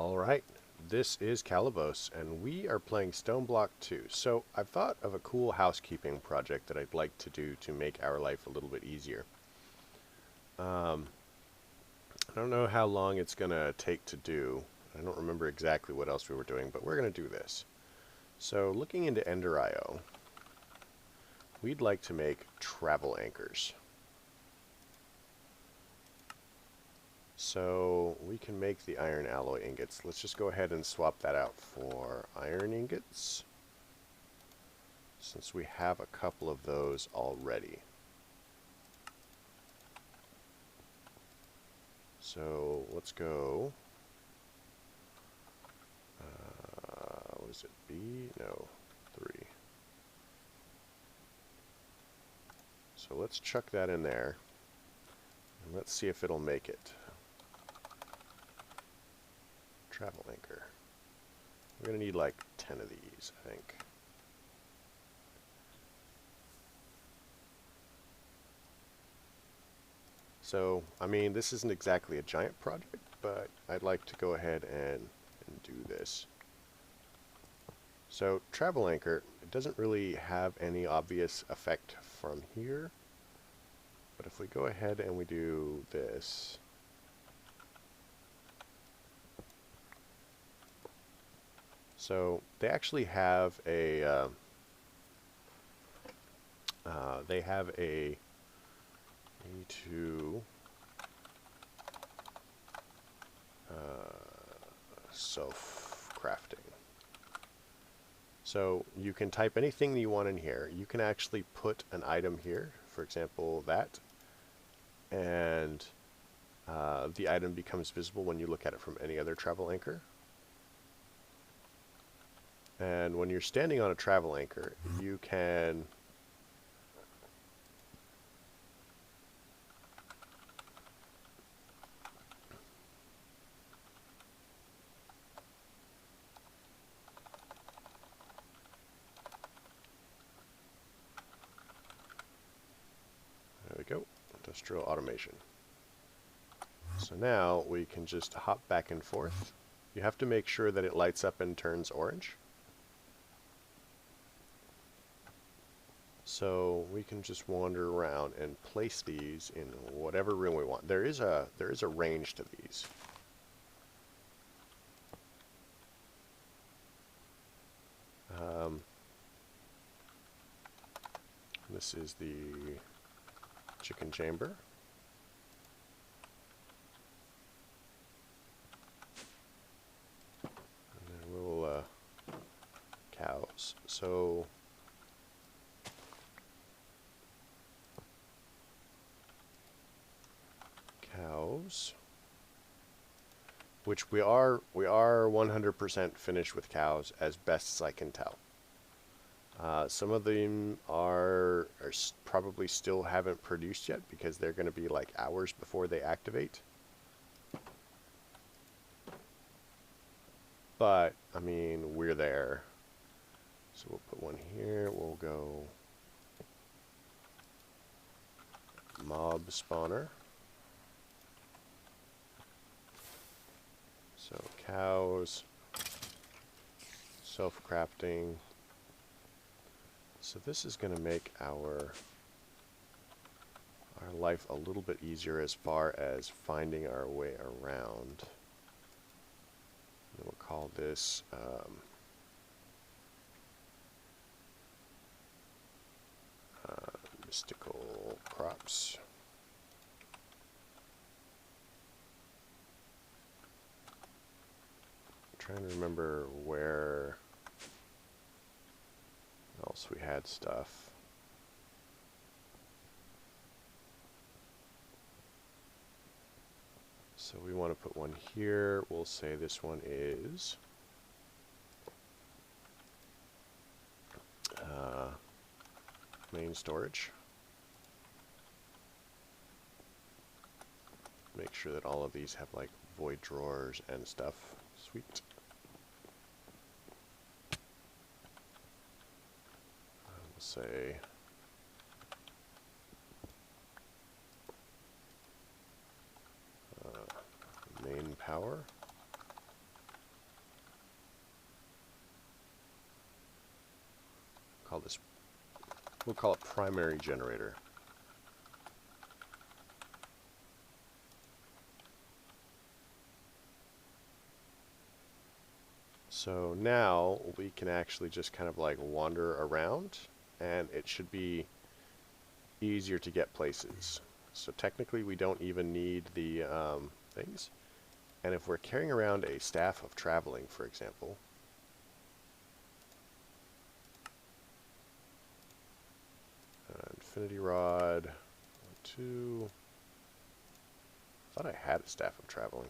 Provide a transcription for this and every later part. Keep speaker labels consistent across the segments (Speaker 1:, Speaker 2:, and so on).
Speaker 1: Alright, this is Calibos, and we are playing Stoneblock 2. So, I've thought of a cool housekeeping project that I'd like to do to make our life a little bit easier. I don't know how long it's going to take to do. I don't remember exactly what else we were doing, but we're going to do this. So, looking into Ender.io, we'd like to make travel anchors. So we can make the iron alloy ingots. Let's just go ahead and swap that out for iron ingots, since we have a couple of those already. So let's go, what is it, B? No, 3. So let's chuck that in there, and let's see if it'll make it. Travel anchor. We're going to need like 10 of these, I think. So, I mean, this isn't exactly a giant project, but I'd like to go ahead and do this. So, travel anchor, it doesn't really have any obvious effect from here. But if we go ahead and we do this, so they actually have a A2 self-crafting. So you can type anything that you want in here. You can actually put an item here, for example, that, and the item becomes visible when you look at it from any other travel anchor. And when you're standing on a travel anchor, you can there we go, industrial automation. So now we can just hop back and forth. You have to make sure that it lights up and turns orange. So we can just wander around and place these in whatever room we want. There is a range to these. This is the chicken chamber. And then we'll cows. So cows, which we are 100% finished with cows as best as I can tell. Some of them are probably still haven't produced yet because they're going to be like hours before they activate. But I mean, we're there. So we'll put one here. We'll go mob spawner. So cows, self-crafting. So this is going to make our life a little bit easier as far as finding our way around. And we'll call this mystical crops. I'm trying to remember where else we had stuff. So we want to put one here. We'll say this one is main storage. Make sure that all of these have like void drawers and stuff. Sweet. We'll say main power. We'll call it primary generator. So now we can actually just kind of like wander around, and it should be easier to get places. So technically we don't even need the things. And if we're carrying around a staff of traveling, for example, infinity rod, 1, 2. I thought I had a staff of traveling.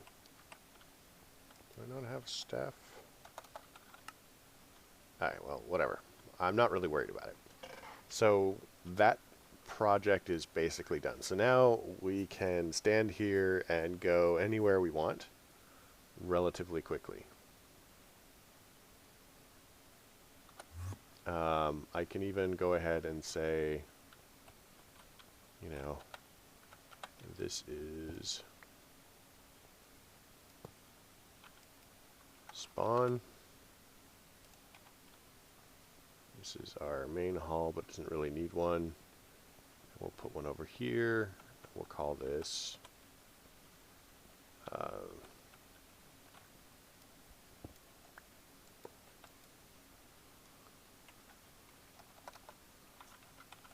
Speaker 1: Do I not have a staff? Alright, well, whatever. I'm not really worried about it. So that project is basically done. So now we can stand here and go anywhere we want relatively quickly. I can even go ahead and say, you know, this is spawn. This is our main hall, but doesn't really need one. We'll put one over here. We'll call this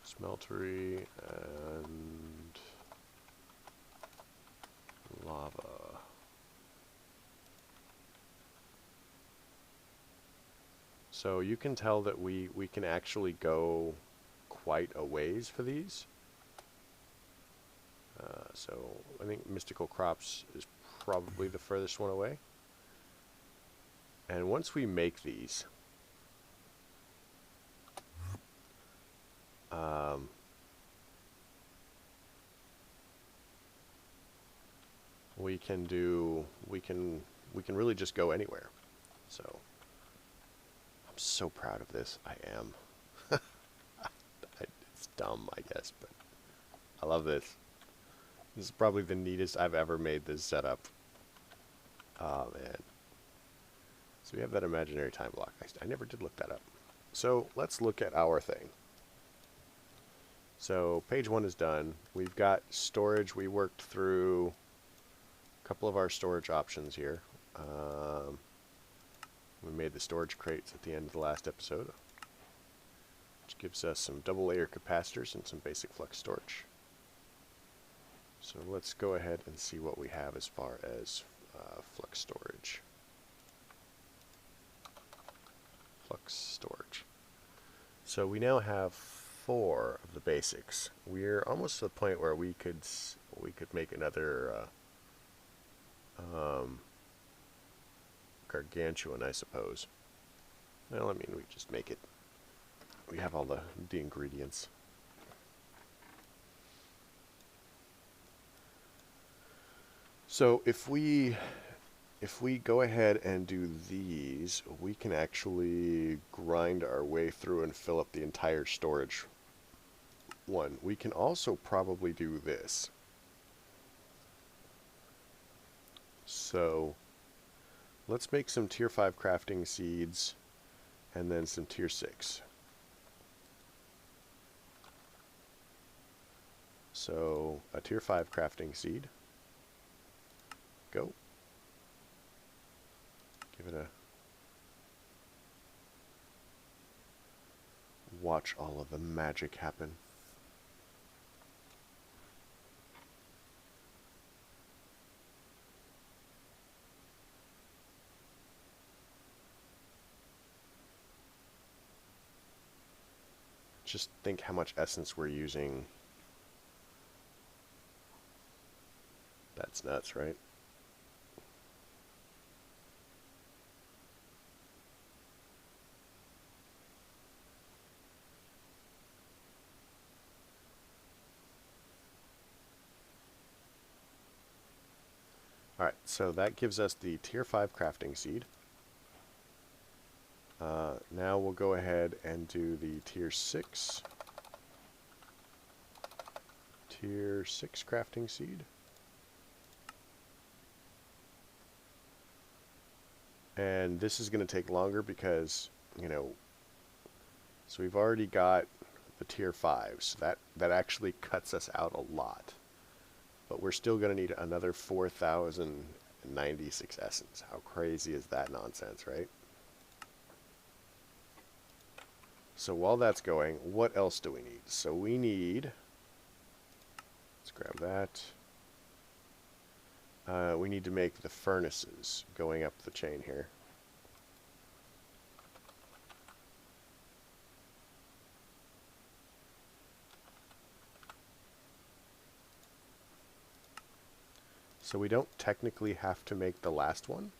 Speaker 1: smeltery and lava. So you can tell that we can actually go quite a ways for these. So I think Mystical Crops is probably the furthest one away. And once we make these, we can really just go anywhere. So I'm so proud of this. I am. It's dumb, I guess, but I love this. This is probably the neatest I've ever made this setup. Oh man. So we have that imaginary time block. I never did look that up. So let's look at our thing. So page 1 is done. We've got storage. We worked through a couple of our storage options here. We made the storage crates at the end of the last episode, which gives us some double layer capacitors and some basic flux storage. So let's go ahead and see what we have as far as flux storage. Flux storage. So we now have 4 of the basics. We're almost to the point where we could make another gargantuan, I suppose. Well, I mean, we just make it. We have all the ingredients. So if we go ahead and do these, we can actually grind our way through and fill up the entire storage one. We can also probably do this. So let's make some tier 5 crafting seeds and then some tier 6. So a tier 5 crafting seed. Go. Give it a watch all of the magic happen. Just think how much essence we're using. That's nuts, right? Alright, so that gives us the tier 5 crafting seed. Now we'll go ahead and do the tier 6 crafting seed. And this is going to take longer because, you know, so we've already got the tier 5s. So that actually cuts us out a lot. But we're still going to need another 4,096 essence. How crazy is that nonsense, right? So while that's going, what else do we need? So we need, let's grab that. We need to make the furnaces going up the chain here. So we don't technically have to make the last one,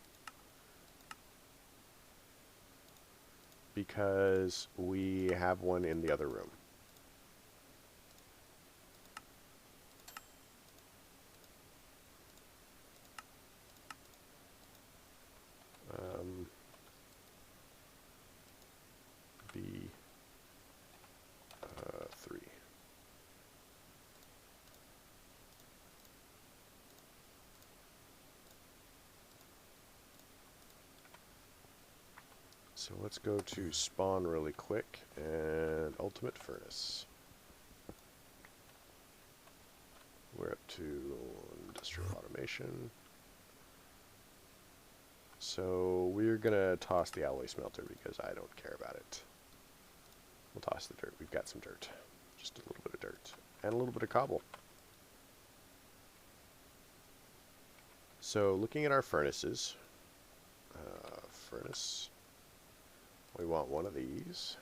Speaker 1: because we have one in the other room. B3. So let's go to spawn really quick and ultimate furnace. We're up to industrial automation. So we're gonna toss the alloy smelter because I don't care about it. We'll toss the dirt. We've got some dirt. Just a little bit of dirt. And a little bit of cobble. So looking at our furnaces. Furnace. We want one of these.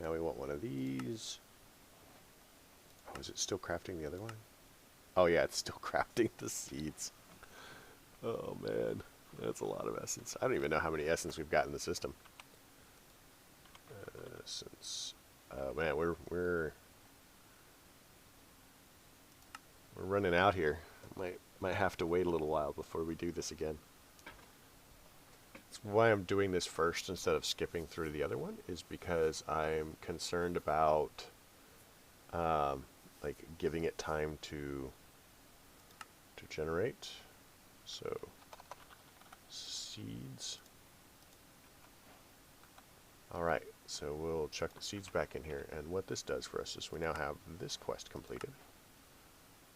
Speaker 1: Now we want one of these. Oh, is it still crafting the other one? Oh yeah, it's still crafting the seeds. Oh man, that's a lot of essence. I don't even know how many essence we've got in the system. Essence. Man, we're running out here. Might have to wait a little while before we do this again. That's why I'm doing this first instead of skipping through the other one, is because I'm concerned about like giving it time to generate. So seeds. Alright, so we'll chuck the seeds back in here, and what this does for us is we now have this quest completed,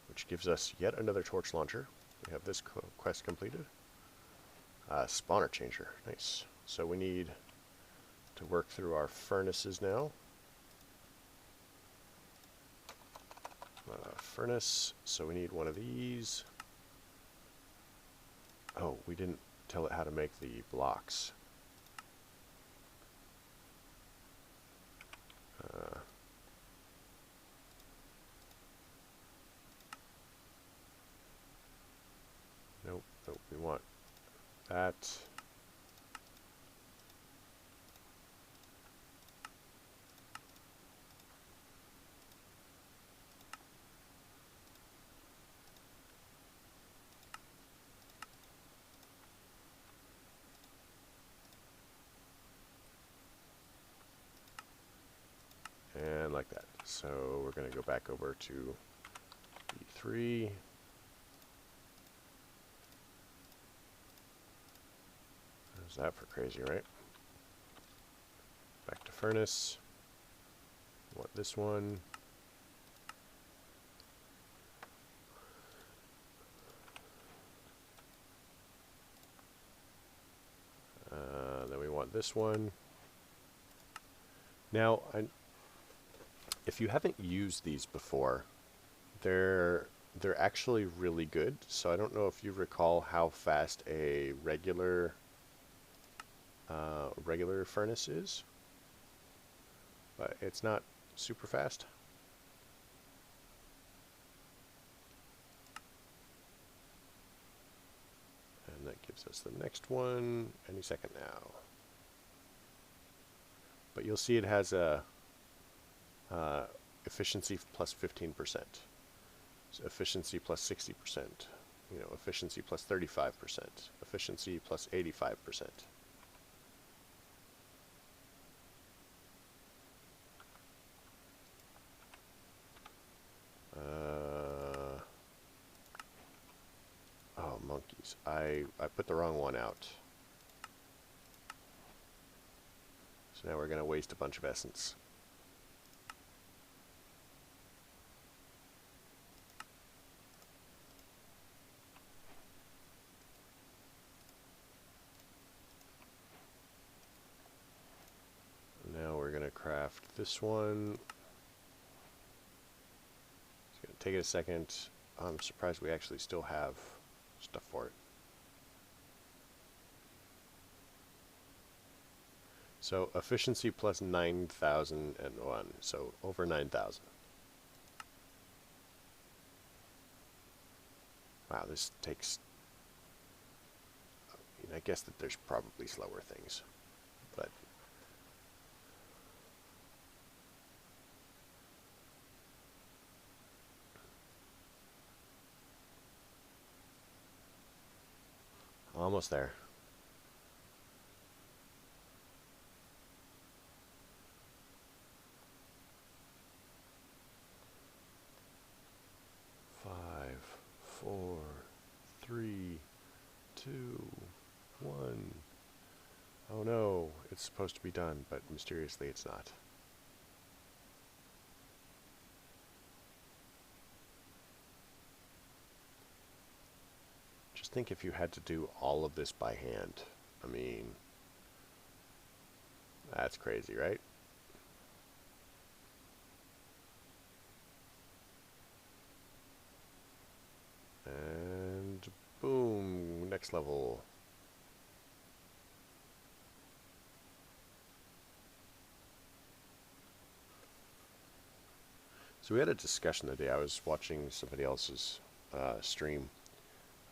Speaker 1: which gives us yet another torch launcher. We have this quest completed. Spawner changer, nice. So we need to work through our furnaces now. Furnace, so we need one of these. Oh, we didn't tell it how to make the blocks. Nope, we want that. And like that. So we're going to go back over to B3. How's that for crazy, right? Back to furnace. Want this one. Then we want this one. Now, if you haven't used these before, they're actually really good. So I don't know if you recall how fast a regular furnace is, but it's not super fast. And that gives us the next one any second now. But you'll see it has a efficiency plus 15%, so efficiency plus 60%, you know, efficiency plus 35%, efficiency plus 85%. Oh, monk cookies. I put the wrong one out. So now we're going to waste a bunch of essence. Now we're going to craft this one. It's going to take it a second. I'm surprised we actually still have stuff for it. So efficiency plus 9,001, so over 9,000. Wow, this takes... I guess that there's probably slower things, but... Almost there. Five, four, three, two, one. Oh no, it's supposed to be done, but mysteriously it's not. Just think if you had to do all of this by hand. I mean, that's crazy, right? And boom, next level. So we had a discussion the day. I was watching somebody else's stream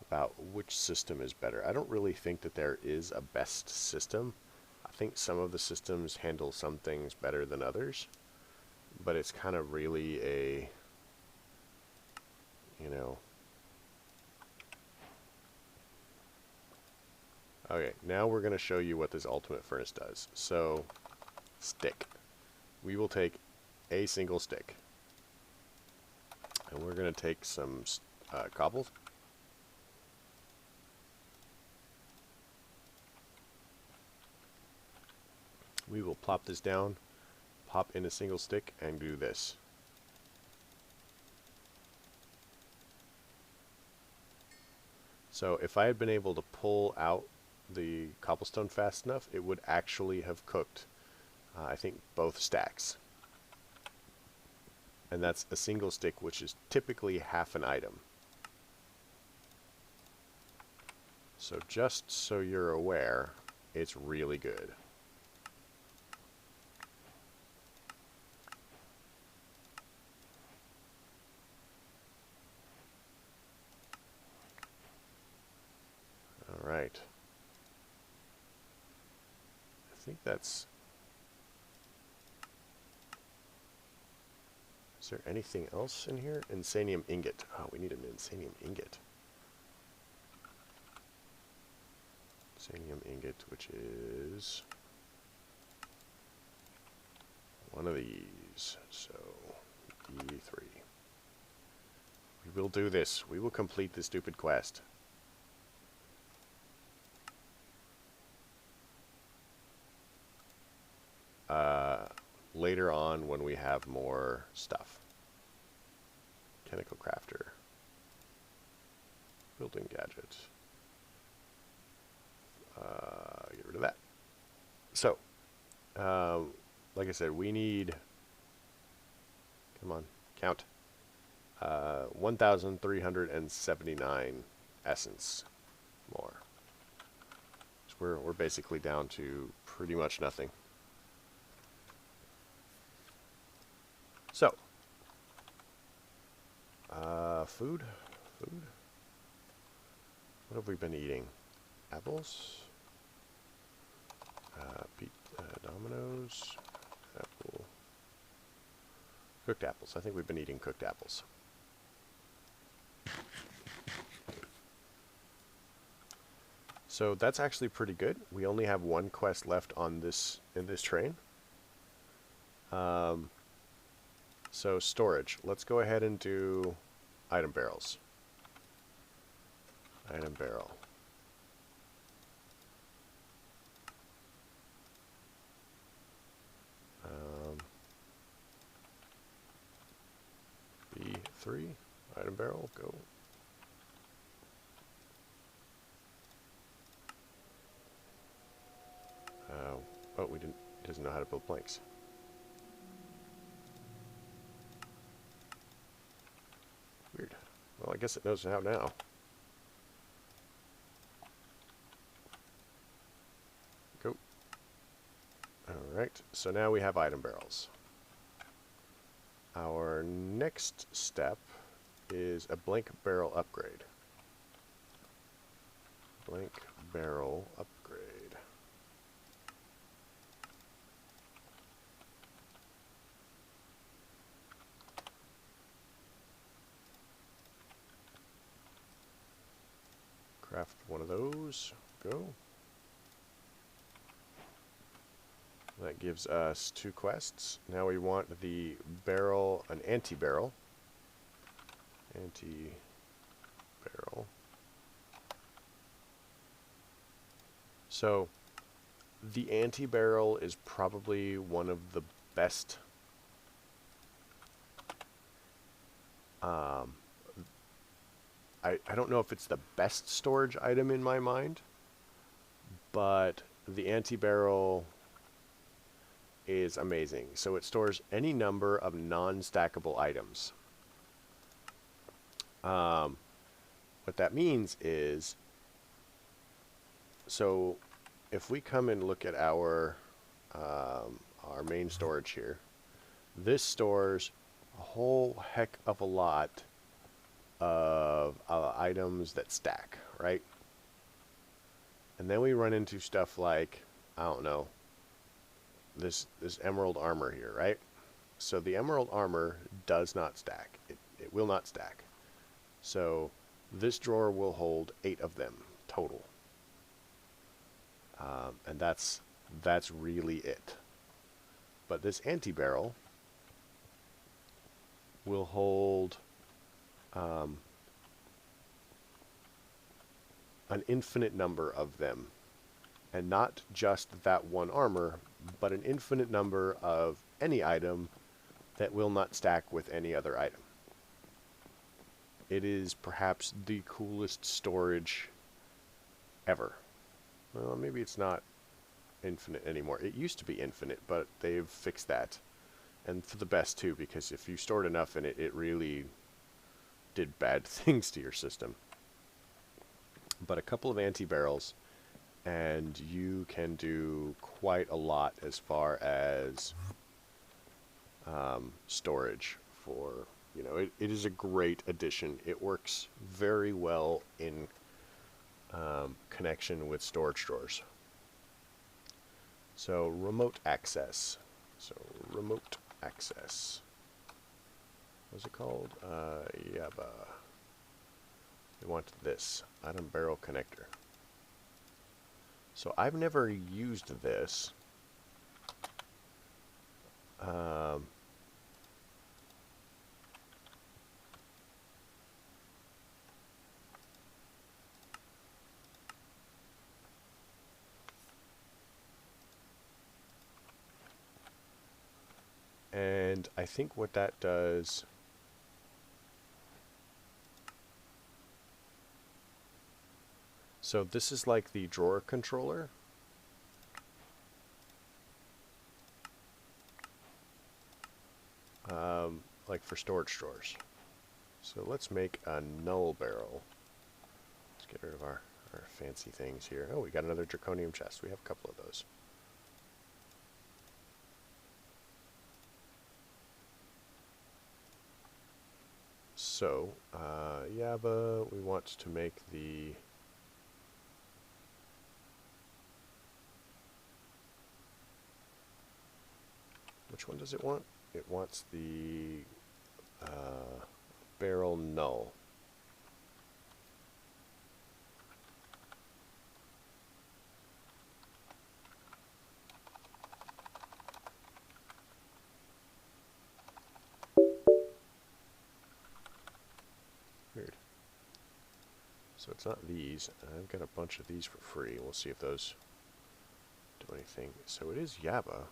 Speaker 1: about which system is better. I don't really think that there is a best system. I think some of the systems handle some things better than others, but it's kind of really a, you know. Okay, now we're going to show you what this ultimate furnace does. So, stick. We will take a single stick, and we're going to take some cobble. We will plop this down, pop in a single stick, and do this. So if I had been able to pull out the cobblestone fast enough, it would actually have cooked, I think, both stacks. And that's a single stick, which is typically half an item. So just so you're aware, it's really good. All right. I think that's... Is there anything else in here? Insanium ingot. Oh, we need an insanium ingot. Insanium ingot, which is one of these. So, E3. We will do this. We will complete this stupid quest. Later on when we have more stuff. Chemical crafter. Building gadget. Get rid of that. So, like I said, we need, come on, count, 1,379 essence more. So we're basically down to pretty much nothing. So, food. What have we been eating? Apples. Dominoes. Apple. Cooked apples. I think we've been eating cooked apples. So that's actually pretty good. We only have one quest left on this in this train. So storage. Let's go ahead and do item barrels. Item barrel. B3, item barrel, go. Oh, we didn't, it doesn't know how to build planks. Weird. Well, I guess it knows how now. Go. Alright, so now we have item barrels. Our next step is a blank barrel upgrade. Blank barrel upgrade. Craft one of those. Go. That gives us 2 quests. Now we want the barrel, an anti-barrel. Anti-barrel. So, the anti-barrel is probably one of the best I don't know if it's the best storage item in my mind, but the anti-barrel is amazing. So it stores any number of non-stackable items. What that means is, so if we come and look at our main storage here, this stores a whole heck of a lot of items that stack, right? And then we run into stuff like, I don't know, this emerald armor here, right? So the emerald armor does not stack. It will not stack. So this drawer will hold 8 of them total. And that's really it. But this anti-barrel will hold an infinite number of them, and not just that one armor, but an infinite number of any item that will not stack with any other item. It is perhaps the coolest storage ever. Well, maybe it's not infinite anymore. It used to be infinite, but they've fixed that, and for the best too, because if you stored enough in it, it really did bad things to your system. But a couple of anti-barrels, and you can do quite a lot as far as storage for, you know, it is a great addition. It works very well in connection with storage drawers. So remote access. Remote access. What's it called? Yaba. We want this item barrel connector. So I've never used this. And I think what that does, so this is like the drawer controller. Like for storage drawers. So let's make a null barrel. Let's get rid of our fancy things here. Oh, we got another draconium chest. We have a couple of those. So, Yaba, we want to make the which one does it want? It wants the barrel null. Weird. So it's not these. I've got a bunch of these for free. We'll see if those do anything. So it is Yaba.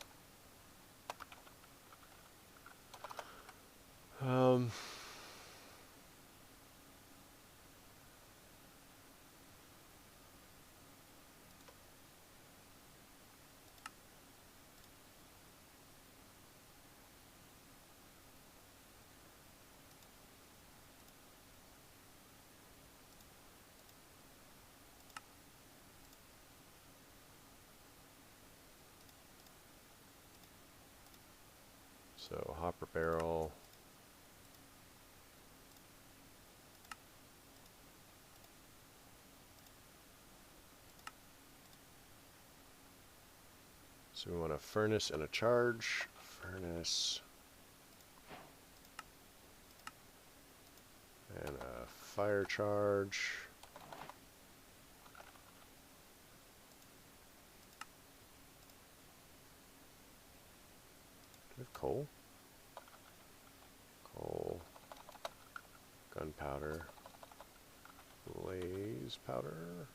Speaker 1: So hopper barrel. So we want a furnace and a charge. Furnace. And a fire charge. Do we have coal? Coal. Gunpowder. Blaze powder.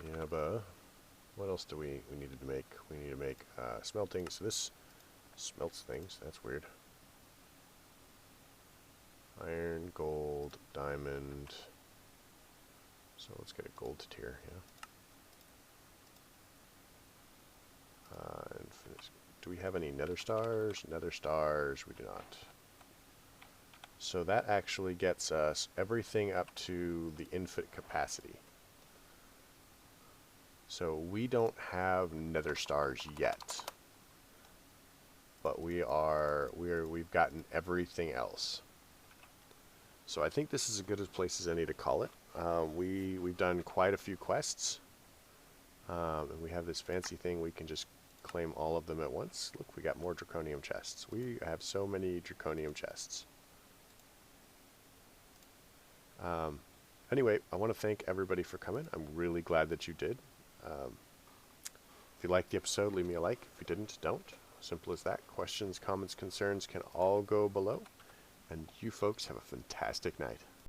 Speaker 1: Yeah, but what else do we needed to make? We need to make smelting. So this smelts things. That's weird. Iron, gold, diamond. So let's get a gold tier. Yeah. Do we have any nether stars? Nether stars, we do not. So that actually gets us everything up to the infinite capacity. So we don't have nether stars yet, but we've gotten everything else. So I think this is as good a place as any to call it. We've done quite a few quests, and we have this fancy thing we can just claim all of them at once. Look, we got more draconium chests. We have so many draconium chests. Anyway, I want to thank everybody for coming. I'm really glad that you did. If you liked the episode, leave me a like. If you didn't, don't. Simple as that. Questions, comments, concerns can all go below. And you folks have a fantastic night.